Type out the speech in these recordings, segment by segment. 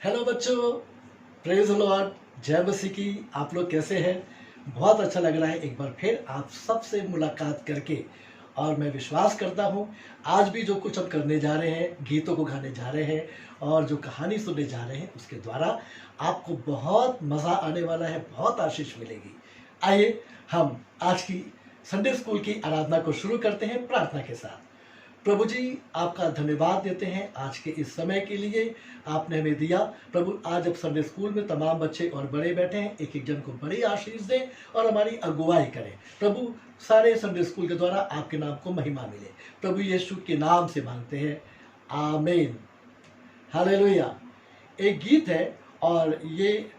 Hello बच्चों, praise Lord, जय मसीह की। आप लोग कैसे हैं? बहुत अच्छा लग रहा है एक बार फिर आप सबसे मुलाकात करके। और मैं विश्वास करता हूँ आज भी जो कुछ हम करने जा रहे हैं, गीतों को गाने जा रहे हैं और जो कहानी सुनने जा रहे हैं, उसके द्वारा आपको बहुत मज़ा आने वाला है, बहुत आशीष मिलेगी। आइए हम आज की संडे स्कूल की आराधना को शुरू करते हैं प्रार्थना के साथ। प्रभु जी, आपका धन्यवाद देते हैं आज के इस समय के लिए आपने हमें दिया। प्रभु, आज अब संडे स्कूल में तमाम बच्चे और बड़े बैठे हैं, एक एक जन को बड़ी आशीष दें और हमारी अगुवाई करें। प्रभु, सारे संडे स्कूल के द्वारा आपके नाम को महिमा मिले। प्रभु यीशु के नाम से मांगते हैं, आमीन, हालेलुया। एक गीत है और ये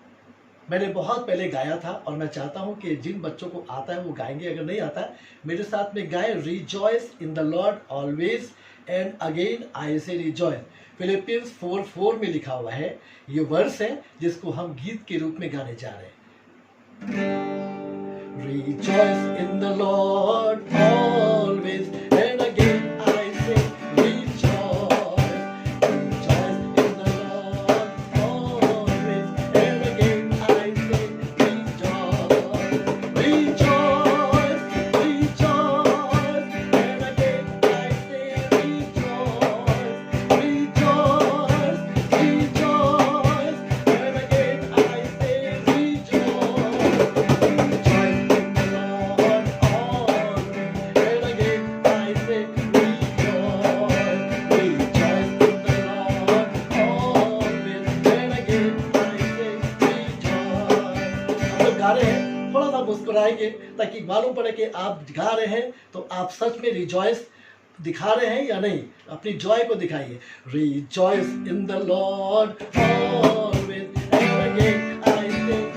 मैंने बहुत पहले गाया था और मैं चाहता हूं कि जिन बच्चों को आता है वो गाएंगे, अगर नहीं आता है मेरे साथ में गाए। Rejoice in the Lord always and again I से रिजॉयस। फिलिपियंस 4:4 में लिखा हुआ है, ये वर्स है जिसको हम गीत के रूप में गाने जा रहे हैं। Rejoice in the Lord always and again I से मुस्कुराएंगे ताकि मालूम पड़े कि आप गा रहे हैं तो आप सच में रिजॉयस दिखा रहे हैं या नहीं। अपनी जॉय को दिखाइए। Rejoice in the Lord always and again I से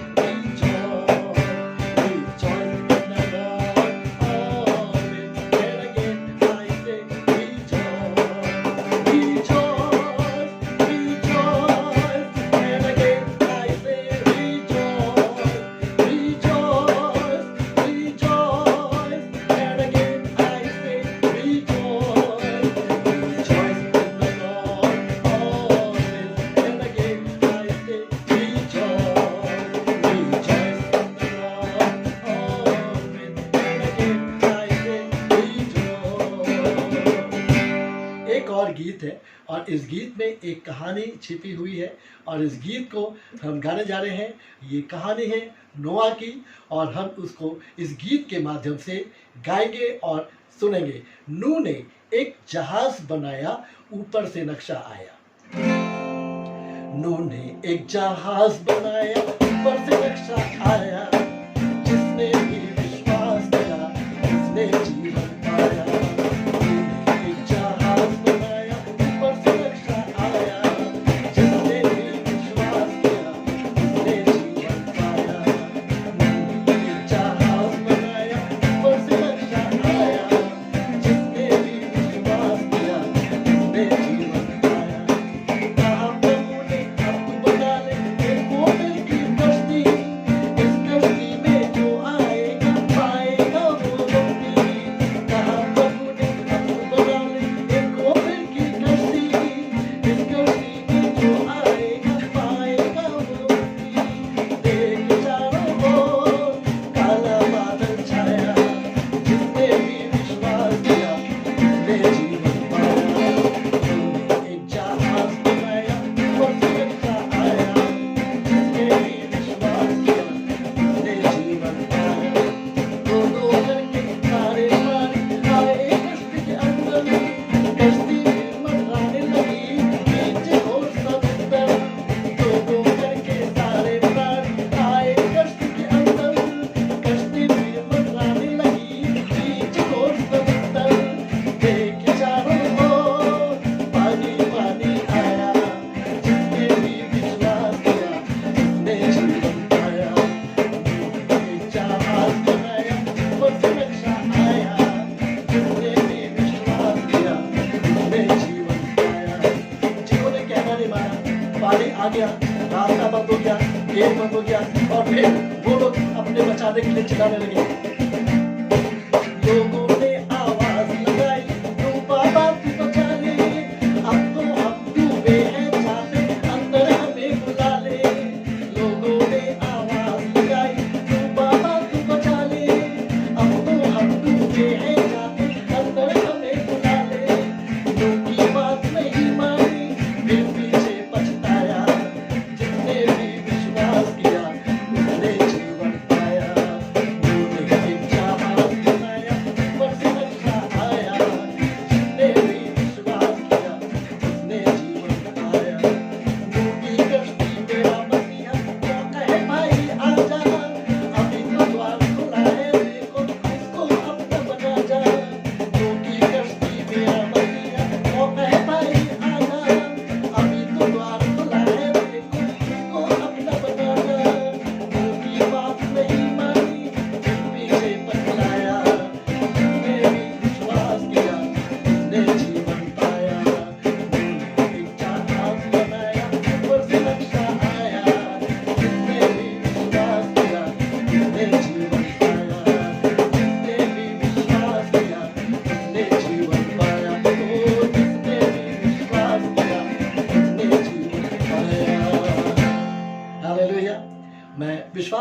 गीत है और इस गीत में एक कहानी छिपी हुई है और इस गीत को हम गाने जा रहे हैं। ये कहानी है नोआ की और हम उसको इस गीत के माध्यम से गाएंगे और सुनेंगे। नूह ने एक जहाज बनाया, ऊपर से नक्शा आया। नूह ने एक जहाज बनाया, ऊपर से नक्शा आया। जिसने भी विश्वास किया उसने जीवन पाया। आ गया, रास्ता बंद हो गया, गेट बंद हो गया और फिर वो लोग अपने बचाने के लिए चिल्लाने लगे। लोगों ने आवाज लगाई, तू बाबा तू बचा ले, अब तो हम डूबे हैं जाते, अंदर हमें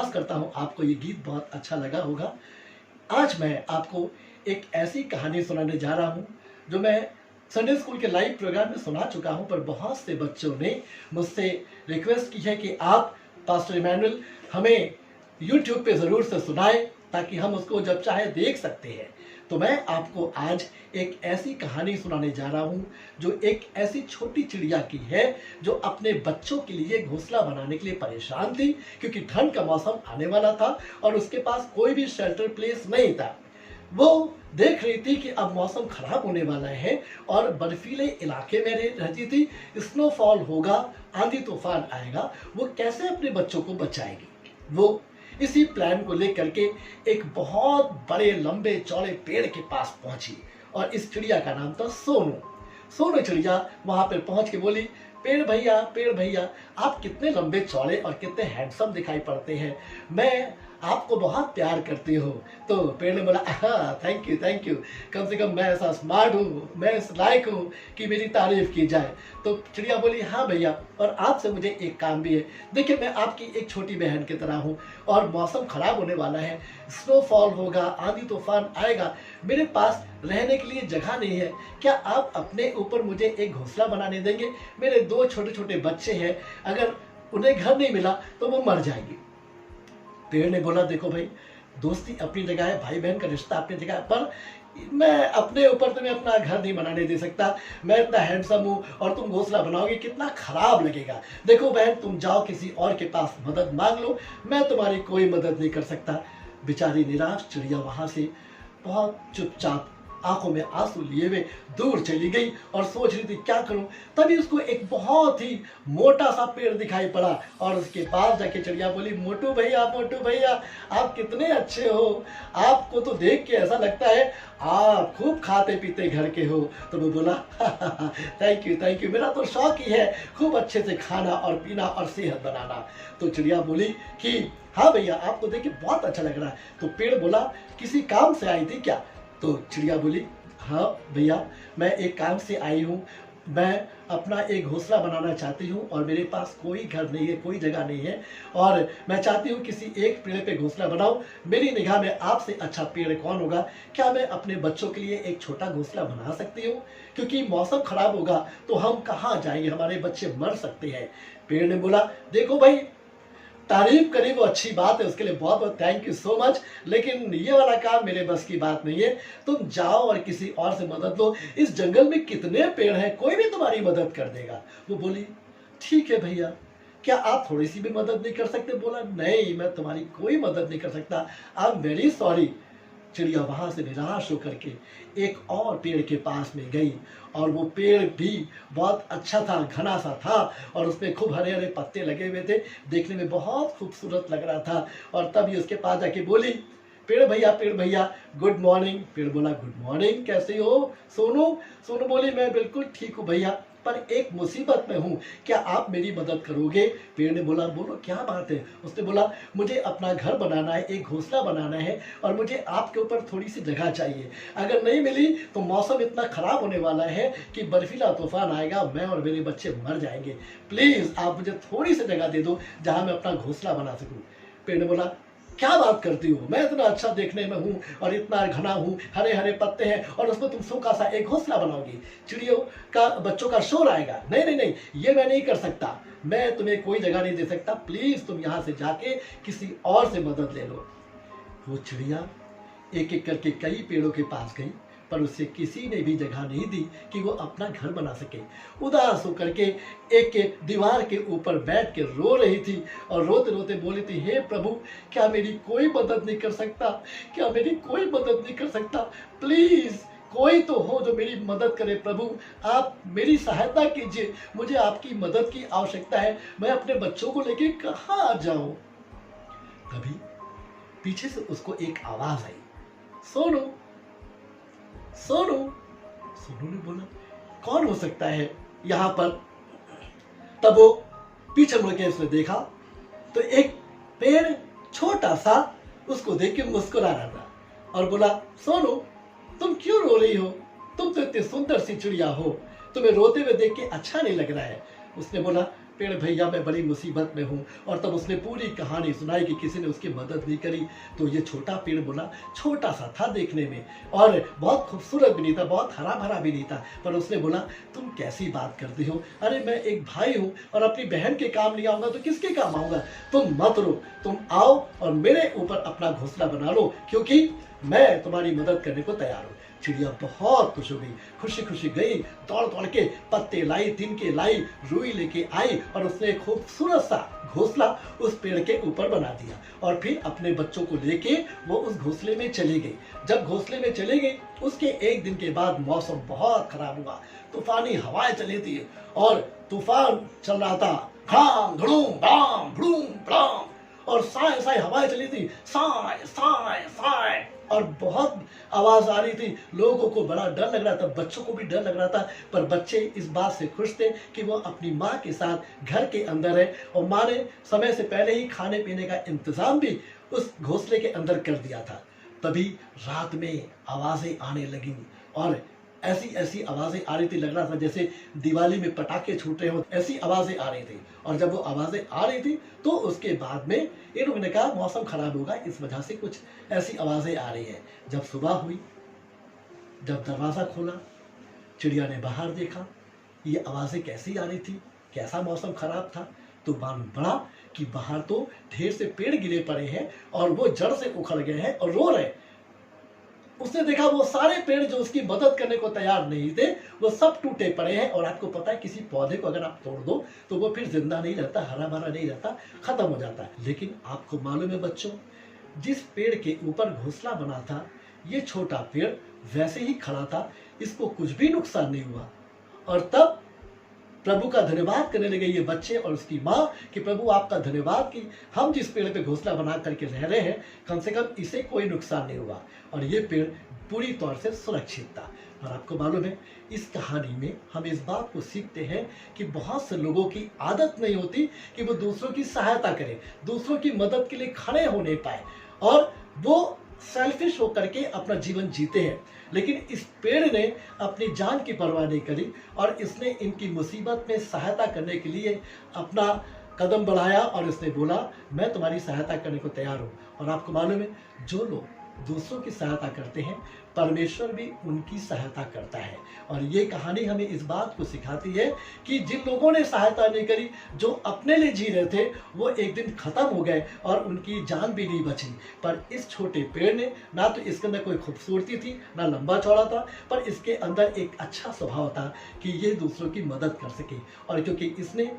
विश्वास करता हूँ आपको ये गीत बहुत अच्छा लगा होगा। आज मैं आपको एक ऐसी कहानी सुनाने जा रहा हूँ जो मैं संडे स्कूल के लाइव प्रोग्राम में सुना चुका हूँ, पर बहुत से बच्चों ने मुझसे रिक्वेस्ट की है कि आप पास्टर इमैनुअल हमें यूट्यूब पे ज़रूर से सुनाएं ताकि हम उसको जब चाहे देख सकते हैं। तो मैं आपको आज एक ऐसी कहानी सुनाने जा रहा हूँ जो एक ऐसी छोटी चिड़िया की है जो अपने बच्चों के लिए घोंसला बनाने के लिए परेशान थी, क्योंकि ठंड का मौसम आने वाला था और उसके पास कोई भी शेल्टर प्लेस नहीं था। वो देख रही थी कि अब मौसम खराब होने वाला है और बर्फीले इलाके में रहती थी, स्नोफॉल होगा, आंधी तूफान आएगा, वो कैसे अपने बच्चों को बचाएगी। वो इसी प्लान को लेकर के एक बहुत बड़े लंबे चौड़े पेड़ के पास पहुंची और इस चिड़िया का नाम था सोनू। सोनू चिड़िया वहां पर पहुंच के बोली, पेड़ भैया आप कितने लंबे चौड़े और कितने हैंडसम दिखाई पड़ते हैं, मैं आपको बहुत प्यार करती हूँ। तो पेड़ ने बोला, हाँ थैंक यू, कम से कम मैं ऐसा स्मार्ट हूँ, मैं इस लायक हूँ कि मेरी तारीफ की जाए। तो चिड़िया बोली, हाँ भैया, और आपसे मुझे एक काम भी है। देखिए मैं आपकी एक छोटी बहन की तरह हूँ और मौसम खराब होने वाला है, स्नोफॉल होगा, आंधी तूफान आएगा, मेरे पास रहने के लिए जगह नहीं है, क्या आप अपने ऊपर मुझे एक घोंसला बनाने देंगे? मेरे 2 छोटे छोटे बच्चे हैं, अगर उन्हें घर नहीं मिला तो वो मर जाएंगे। पेड़ ने बोला, देखो भाई, दोस्ती अपनी जगह है, भाई बहन का रिश्ता अपनी जगह है, पर मैं अपने ऊपर तुम्हें अपना घर नहीं बनाने दे सकता। मैं इतना हैंडसम हूँ और तुम घोंसला बनाओगे, कितना खराब लगेगा। देखो बहन, तुम जाओ किसी और के पास मदद मांग लो, मैं तुम्हारी कोई मदद नहीं कर सकता। बेचारी निराश चिड़िया वहां से बहुत चुपचाप आंखों में आंसू लिए हुए दूर चली गई और सोच रही थी क्या करूं। तभी उसको एक बहुत ही मोटा सा पेड़ दिखाई पड़ा और उसके पास जाके चिड़िया बोली, मोटू भैया आप कितने अच्छे हो, आपको तो देख के ऐसा लगता है आप खूब खाते पीते घर के हो। तो वो बोला, थैंक यू, मेरा तो शौक ही है खूब अच्छे से खाना और पीना और सेहत बनाना। तो चिड़िया बोली कि हाँ भैया, आपको देख के बहुत अच्छा लग रहा है। तो पेड़ बोला, किसी काम से आई थी क्या? तो चिड़िया बोली, हाँ भैया, मैं एक काम से आई हूँ, मैं अपना एक घोंसला बनाना चाहती हूँ और मेरे पास कोई घर नहीं है, कोई जगह नहीं है और मैं चाहती हूँ किसी एक पेड़ पे घोंसला बनाऊँ। मेरी निगाह में आपसे अच्छा पेड़ कौन होगा? क्या मैं अपने बच्चों के लिए एक छोटा घोंसला बना सकती हूँ? क्योंकि मौसम खराब होगा तो हम कहाँ जाएंगे, हमारे बच्चे मर सकते हैं। पेड़ ने बोला, देखो भाई, तारीफ करी वो अच्छी बात है, उसके लिए बहुत बहुत थैंक यू सो मच, लेकिन ये वाला काम मेरे बस की बात नहीं है। तुम जाओ और किसी और से मदद लो, इस जंगल में कितने पेड़ हैं, कोई भी तुम्हारी मदद कर देगा। वो बोली, ठीक है भैया, क्या आप थोड़ी सी भी मदद नहीं कर सकते? बोला, नहीं, मैं तुम्हारी कोई मदद नहीं कर सकता, आई एम वेरी सॉरी। चिड़िया वहां से निराश होकर के एक और पेड़ के पास में गई और वो पेड़ भी बहुत अच्छा था, घना सा था और उसमें खूब हरे हरे पत्ते लगे हुए थे, देखने में बहुत खूबसूरत लग रहा था। और तभी उसके पास जाके बोली, पेड़ भैया गुड मॉर्निंग। पेड़ बोला, गुड मॉर्निंग, कैसे हो सोनू? सोनू बोली, मैं बिल्कुल ठीक हूँ भैया, पर एक मुसीबत में हूँ, क्या आप मेरी मदद करोगे? पेड़ ने बोला, बोलो क्या बात है? उसने बोला, मुझे अपना घर बनाना है, एक घोंसला बनाना है और मुझे आपके ऊपर थोड़ी सी जगह चाहिए। अगर नहीं मिली तो मौसम इतना खराब होने वाला है कि बर्फीला तूफान आएगा, मैं और मेरे बच्चे मर जाएंगे। प्लीज आप मुझे थोड़ी सी जगह दे दो जहाँ मैं अपना घोंसला बना सकूँ। पेड़ ने बोला, क्या बात करती हो, मैं इतना अच्छा देखने में हूँ और इतना घना हूँ, हरे हरे पत्ते हैं और उसमें तुम सूखा सा एक घोंसला बनाओगी, चिड़ियों का बच्चों का शोर आएगा। नहीं, ये मैं नहीं कर सकता, मैं तुम्हें कोई जगह नहीं दे सकता, प्लीज तुम यहाँ से जाके किसी और से मदद ले लो। वो चिड़िया एक एक करके कई पेड़ों के पास गई, पर उसे किसी ने भी जगह नहीं दी कि वो अपना घर बना सके। उदास होकर के एक दीवार के ऊपर बैठ के रो रही थी और रोते रोते बोली थी, हे प्रभु, क्या मेरी कोई मदद नहीं कर सकता? क्या मेरी कोई मदद नहीं कर सकता? प्लीज कोई तो हो जो मेरी मदद करे। प्रभु, आप मेरी सहायता कीजिए, मुझे आपकी मदद की आवश्यकता है, मैं अपने बच्चों को लेके कहाँ जाऊं? तभी पीछे से उसको एक आवाज आई, सोनू। सोनू ने बोला, कौन हो सकता है यहाँ पर? तब वो पीछे मुड़ के उसने देखा तो एक पेड़ छोटा सा उसको देख के मुस्कुरा रहा था और बोला, सोनू, तुम क्यों रो रही हो? तुम तो इतनी सुंदर सी चिड़िया हो, तुम्हें रोते हुए देख के अच्छा नहीं लग रहा है। उसने बोला, पेड़ भैया मैं बड़ी मुसीबत में हूँ, और तब उसने पूरी कहानी सुनाई कि किसी ने उसकी मदद नहीं करी। तो ये छोटा पेड़ बोला, छोटा सा था देखने में और बहुत खूबसूरत भी नहीं था, बहुत हरा भरा भी नहीं था, पर उसने बोला तुम कैसी बात करती हो, अरे मैं एक भाई हूँ और अपनी बहन के काम नहीं आऊँगा तो किसके काम आऊँगा, तुम मत रो, तुम आओ और मेरे ऊपर अपना घोंसला बना लो, क्योंकि मैं तुम्हारी मदद करने को तैयार हूँ। चिड़िया बहुत खुश हो गई, खुशी खुशी गई, दौड़ दौड़ के पत्ते लाई, तिनके लाई, रुई लेके आई और उसने एक खूबसूरत सा घोंसला उस पेड़ के ऊपर बना दिया और फिर अपने बच्चों को लेके वो उस घोंसले में चली गई। जब घोंसले में चली गई उसके एक दिन के बाद मौसम बहुत खराब हुआ, तूफानी हवाएं चली थी और तूफान चल रहा था, धाम धड़ूम धाम धड़ूम धाम, और साए साए हवाएं चली थी, साए साए साए, और बहुत आवाज आ रही थी। लोगों को बड़ा डर लग रहा था, बच्चों को भी डर लग रहा था, पर बच्चे इस बात से खुश थे कि वो अपनी माँ के साथ घर के अंदर है और माँ ने समय से पहले ही खाने पीने का इंतजाम भी उस घोंसले के अंदर कर दिया था। तभी रात में आवाजें आने लगी और ऐसी ऐसी आवाजें आ रही थी, लग रहा था जैसे दिवाली में पटाखे छूट रहे हो, ऐसी आवाजें आ रही थी। और जब वो आवाजें आ रही थी तो उसके बाद में इन लोगों ने कहा मौसम खराब होगा, इस वजह से कुछ ऐसी आवाजें आ रही है। जब सुबह हुई, जब दरवाजा खोला, चिड़िया ने बाहर देखा, ये आवाजें कैसी आ रही थी, कैसा मौसम खराब था, तो मालूम पड़ा कि बाहर तो ढेर से पेड़ गिरे पड़े हैं और वो जड़ से उखड़ गए हैं और रो रहे। उसने देखा वो सारे पेड़ जो उसकी मदद करने को तैयार नहीं थे वो सब टूटे पड़े हैं। और आपको पता है किसी पौधे को अगर आप तोड़ दो तो वो फिर जिंदा नहीं रहता, हरा भरा नहीं रहता, खत्म हो जाता है। लेकिन आपको मालूम है बच्चों, जिस पेड़ के ऊपर घोंसला बना था ये छोटा पेड़ वैसे ही खड़ा था, इसको कुछ भी नुकसान नहीं हुआ। और तब प्रभु का धन्यवाद करने लगे ये बच्चे और उसकी माँ कि प्रभु आपका धन्यवाद कि हम जिस पेड़ पे घोंसला बना करके रह रहे हैं कम से कम इसे कोई नुकसान नहीं हुआ और ये पेड़ पूरी तौर से सुरक्षित था। और आपको मालूम है इस कहानी में हम इस बात को सीखते हैं कि बहुत से लोगों की आदत नहीं होती कि वो दूसरों की सहायता करें, दूसरों की मदद के लिए खड़े हो नहीं पाए और वो सेल्फिश होकर के अपना जीवन जीते हैं। लेकिन इस पेड़ ने अपनी जान की परवाह नहीं करी और इसने इनकी मुसीबत में सहायता करने के लिए अपना कदम बढ़ाया और इसने बोला मैं तुम्हारी सहायता करने को तैयार हूँ। और आपको मालूम है जो लोग दूसरों की सहायता करते हैं परमेश्वर भी उनकी सहायता करता है। और ये कहानी हमें इस बात को सिखाती है कि जिन लोगों ने सहायता नहीं करी, जो अपने लिए जी रहे थे, वो एक दिन खत्म हो गए और उनकी जान भी नहीं बची। पर इस छोटे पेड़ ने ना तो इसके अंदर कोई खूबसूरती थी, ना लंबा चौड़ा था, पर इसके अंदर एक अच्छा स्वभाव था कि ये दूसरों की मदद कर सके। और क्योंकि इसने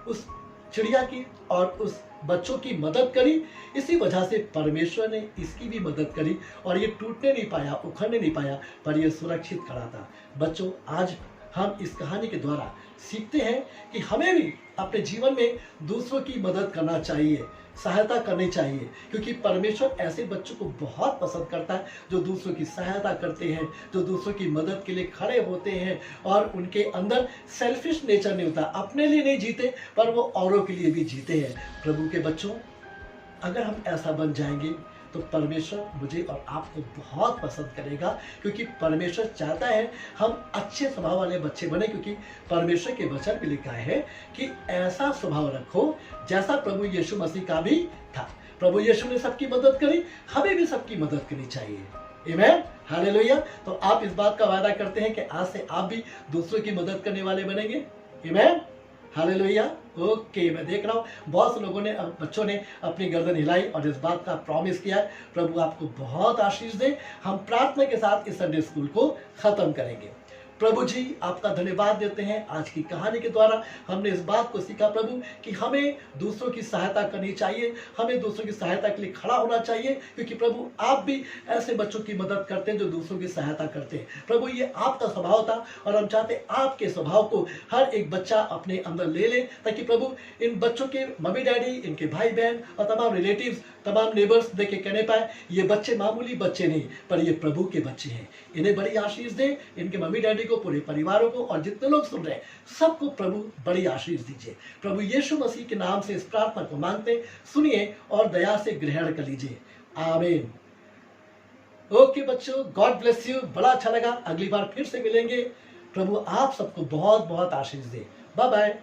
उस चिड़िया की और उस बच्चों की मदद करी, इसी वजह से परमेश्वर ने इसकी भी मदद करी और ये टूटने नहीं पाया, उखड़ने नहीं पाया, पर ये सुरक्षित खड़ा था। बच्चों, आज हम इस कहानी के द्वारा सीखते हैं कि हमें भी अपने जीवन में दूसरों की मदद करना चाहिए, सहायता करनी चाहिए, क्योंकि परमेश्वर ऐसे बच्चों को बहुत पसंद करता है जो दूसरों की सहायता करते हैं, जो दूसरों की मदद के लिए खड़े होते हैं और उनके अंदर सेल्फिश नेचर नहीं होता, अपने लिए नहीं जीते पर वो औरों के लिए भी जीते हैं। प्रभु के बच्चों, अगर हम ऐसा बन जाएंगे तो परमेश्वर मुझे और आपको बहुत पसंद करेगा, क्योंकि परमेश्वर चाहता है हम अच्छे स्वभाव वाले बच्चे बने, क्योंकि परमेश्वर के वचन में लिखा है कि ऐसा स्वभाव रखो जैसा प्रभु यीशु मसीह का भी था। प्रभु यीशु ने सबकी मदद करी, हमें भी सबकी मदद करनी चाहिए। आमीन, हालेलुया। तो आप इस बात का वादा करते हैं कि आज से आप भी दूसरों की मदद करने वाले बनेंगे। आमीन, हालेलुया। ओके, मैं देख रहा हूँ बहुत से लोगों ने, बच्चों ने अपनी गर्दन हिलाई और इस बात का प्रॉमिस किया है। प्रभु आपको बहुत आशीष दे। हम प्रार्थना के साथ इस संडे स्कूल को खत्म करेंगे। प्रभु जी, आपका धन्यवाद देते हैं। आज की कहानी के द्वारा हमने इस बात को सीखा प्रभु कि हमें दूसरों की सहायता करनी चाहिए, हमें दूसरों की सहायता के लिए खड़ा होना चाहिए, क्योंकि प्रभु आप भी ऐसे बच्चों की मदद करते हैं जो दूसरों की सहायता करते हैं। प्रभु, ये आपका स्वभाव था और हम चाहते हैं आपके स्वभाव को हर एक बच्चा अपने अंदर ले ले, ताकि प्रभु इन बच्चों के मम्मी डैडी, इनके भाई बहन और तमाम रिलेटिव्स, तमाम नेबर्स देख के कहने पाए ये बच्चे मामूली बच्चे नहीं, पर ये प्रभु के बच्चे हैं। इन्हें बड़ी आशीष दे, इनके मम्मी डैडी को, पूरे परिवारों को और जितने लोग सुन रहे हैं सबको प्रभु बड़ी आशीष दीजिए। प्रभु यीशु मसीह के नाम से इस प्रार्थना को मांगते, सुनिए और दया से ग्रहण कर लीजिए। आमीन। ओके बच्चों, गॉड ब्लेस यू। बड़ा अच्छा लगा, अगली बार फिर से मिलेंगे। प्रभु आप सबको बहुत बहुत आशीष दे। Bye bye.